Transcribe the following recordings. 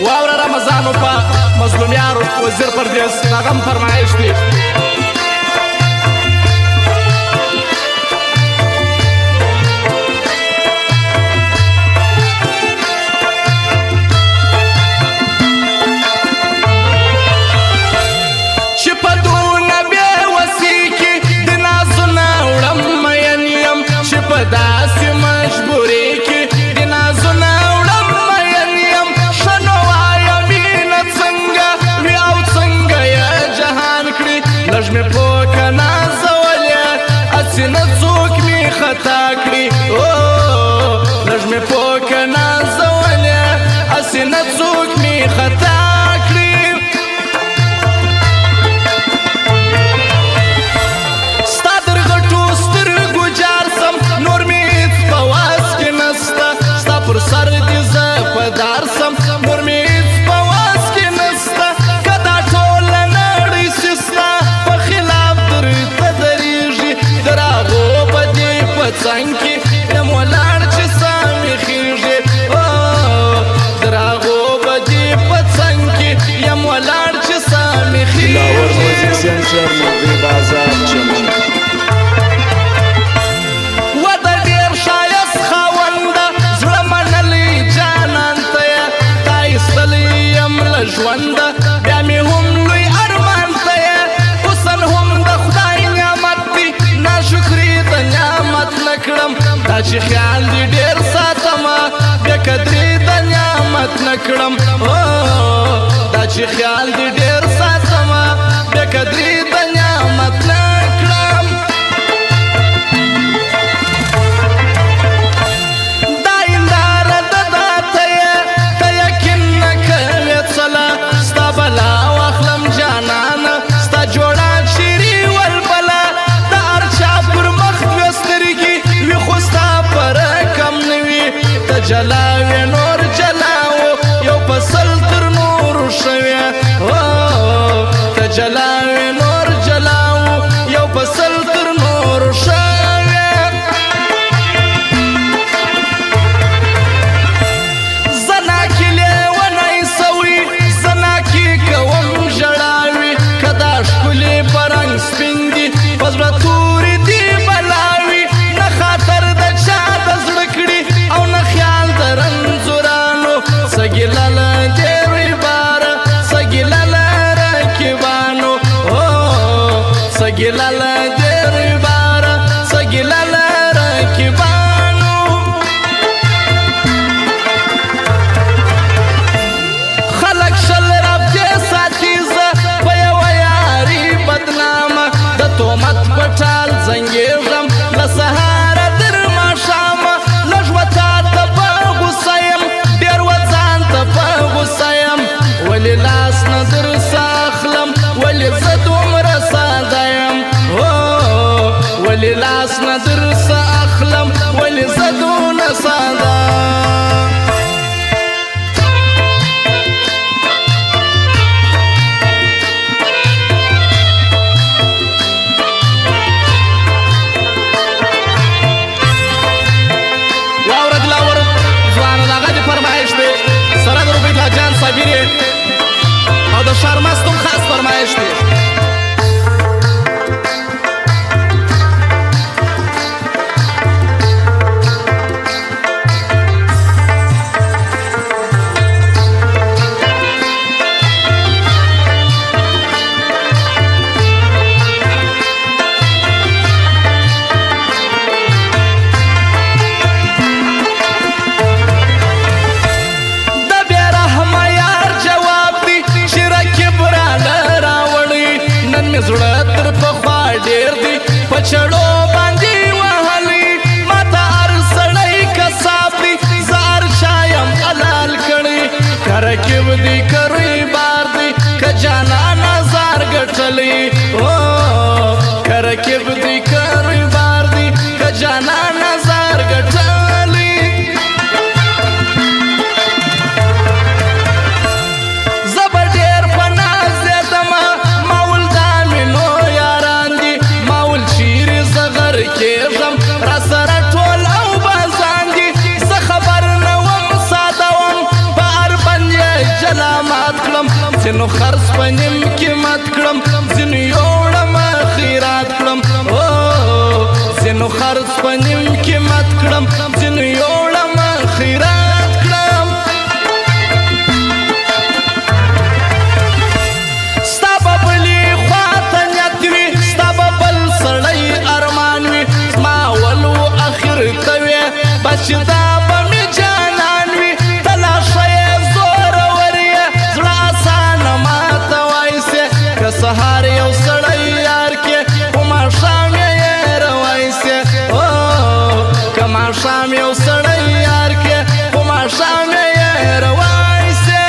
واوره رمضانو په مظلومیارو وزیر پردیس هغه هم فرمایش دی چې خیال دې ډېر ساتمه بې قدرې د نعمت نه کړم دا چې خیال دې ډېر ساتمه بې قدرې د نعمت نه کړم دا هنداره ده دا ته یقین نه کوې څله ستا بلا واخلم جانانه ستا جوړه شیري ولبله د هر چا پر مخ دوې سترګې وي خو ستا جلاوی نور جلاو یو پسل تر نور شوی تا جلاوی نور جلاو یو پسل تر نور شوی زناکی لیونی سوی زناکی کوم جڑاوی کدا شکلی پرنگ سپندی پزړه توری دی بلاوی نه خاطر د چا د زړه کړي او نه خیال رنزورانو سگیلال دیوی بارا سگیلال رکیبانو سگیلال دیوی بارا سگیلال رکیبانو خلق شل رب دے ساتیزا پیا ویاری بدناما دا تومت پٹال زنگیرم لسہارا در ما شاما لجوتا ولی لاس نظر ساخلم ولی زدوم رسادایم ولی لاس نظر ساخلم ولی زدون سادا واورد لاورد ځوانو د هغه د فرمایش دی سره د روبیټ لا جان صابري او د شرمستم خاص فرمایش دی زړه تر پخوا ډېر دی په چړو باندې وهلی ماته هر سړی کساب دی زه هر چا یم حلال کړی که رقیب دی که رویبار دی که جانانه زار ګټلی که رقیب دی که رویبار دی که جانانه زار ګټلی زه به ډېر په ناز یادمه ځینو خرڅ په نیم قیمت کړم ځینو یوړم خیرات کړم ځینو خرڅ په نیم قیمت کړم ځینو یوړم خیرات کړم ستا به بلې خواته نیت وي ستا به بل سړی ارمان وي زما اول و اخر ته وې بس چې دا به مې جانان وي ته لا ښه یې زورور یې زړه اسانه ماته وایسې که سهار یو سړی یار کې خو ماښام یې روایسې که ماښام یو سړی یار کې خو ماښام یې روایسې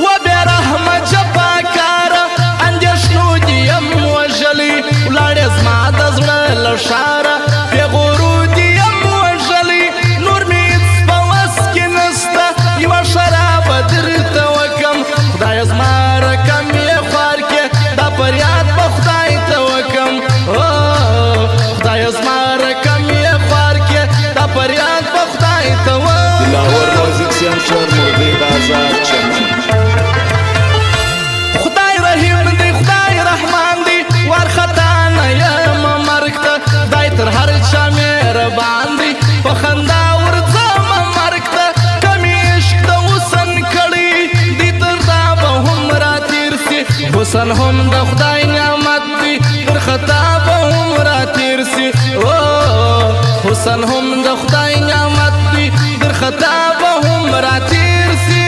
و بې رحمه جفاکاره اندېښنو دې یم وژلی ولاړې زما د زړه له ښاره بې غرو دې یم وژلی نور مې هېڅ په وس کې نسته یوه شرابه درته وکم خدایه زما رقم یې خوار کې دا فریاد به خدای ته وکم خدایه زما رقم یې خوار کې دا فریاد به خدای ته وکم لاهور موزیک سنټر مرغی بازار چمن خدای رحیم دی خدای رحمان دی وارخطا نه یم مرګ ته خدای تر هر چا مهربان دی په خندا ورځم مرګ ته کمې عشق د حسن کړی دی تر دا به هم راتېر سي حسن هم د خدای نعمت دی تر خطا به هم راتېر سي حسن هم د خدای نعمت دی تر خطا به هم راتېر سي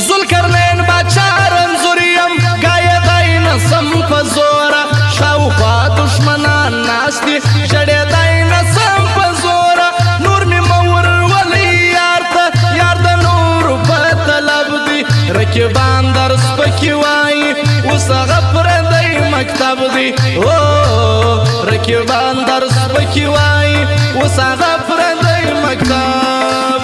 ذوالقرنین باچا رنځور یم ګایدی نسم په زوره شاوخوا دښمنان ناست دي ژړېدی نسم په زوره نور مې مه ورولئ یار ته یار د نورو په طلب دي رقیبان درس پکې وایي اوس هغه پردی مکتب دی رقیبان درس پکې وایي اوس هغه پردی مکتب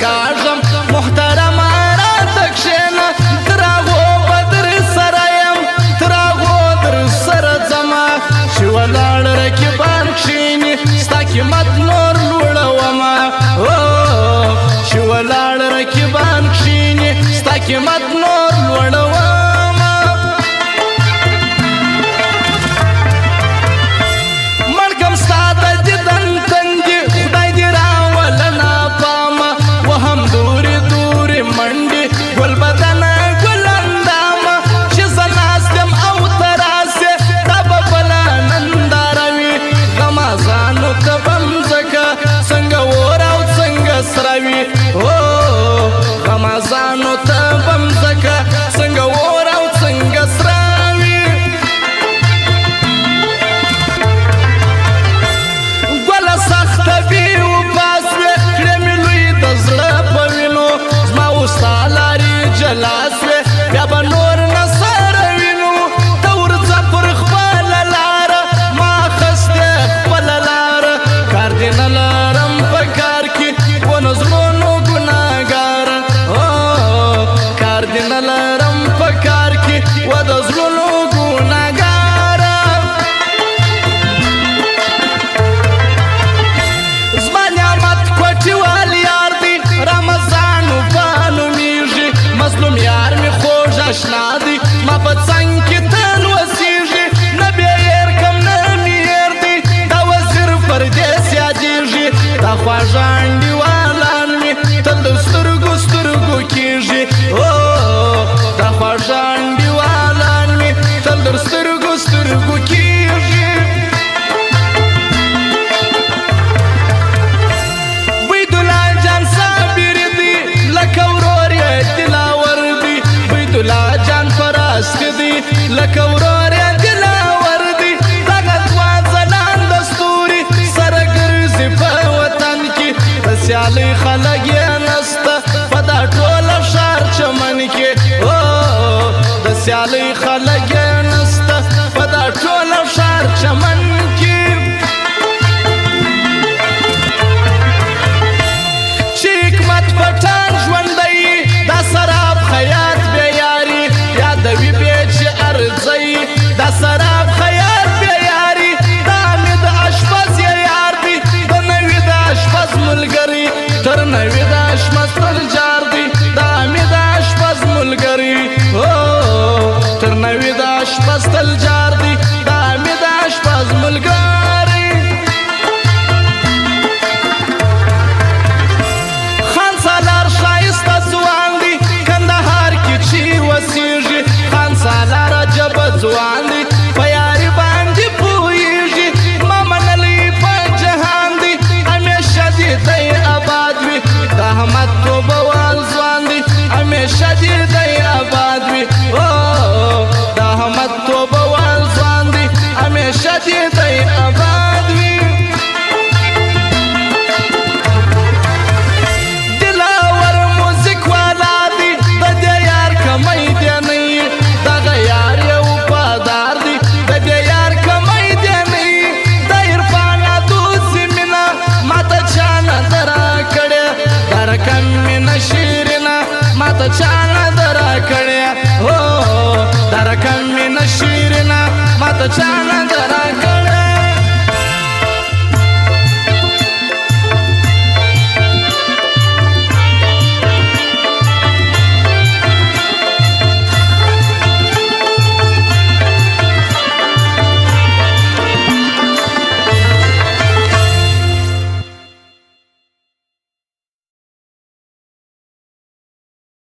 کاږم محترمه راته کښېنه تر هغو به در سره یم تر هغو در سره ځمه چې ولاړ رقیبان کښېني ستا قیمت نور لوړومه چې ولاړ رقیبان کښېني ستا قیمت نور لوړومه مړکم ستا د دیدن تندي خدای دې راوله ناپامه وهم دورې دورې منډې ګل بدنه ګل اندامه چې زه ناست یم او ته راسې دا به بله ننداره وي غمازانو ته به مځکه څنګه اور او څنګه سره وي غمازانو ته به مځکه سیالي خلک یې نسته په دا ټوله ښار چمن کې د سیالي خلک یې نسته په دا ټوله ښار چمن کې چې حکمت پټان ژوندی دا سراب خیاط بې یاري یادوي بې چې ارځئ دا سراب خیاط بې یاري دا مې د اشپز یې یار دی د نوي د اشپز ملګري تر نوي د اشپز تر جار دی دا مې د اشپز ملګري تر نوي د اشپز تل جار دی دا مې د اشپز ملګري خان سالار ښایسته ځوان دی کندهار کې چې وسیږي خان سالار عجبه ځوان دی په یاري باندې پوهیږي ما منلی په جهان دی همیشه دې دی آباد وي د احمد توبه وال ځوان دی همیشه دې دی آباد وي د احمد توبه وال ځوان دی همیشه دې دی آباد وي دلاور موزیک والا دی د دې یار کمی دی نه دغه یار یې وفادار دی د دې یار کمی دی نه د عرفانه دوسي مینه ماته چا نه درا کړې درکم مینه شیرینه ماته چا نه درا کړې درکم مینه شیرینه ماته چا نه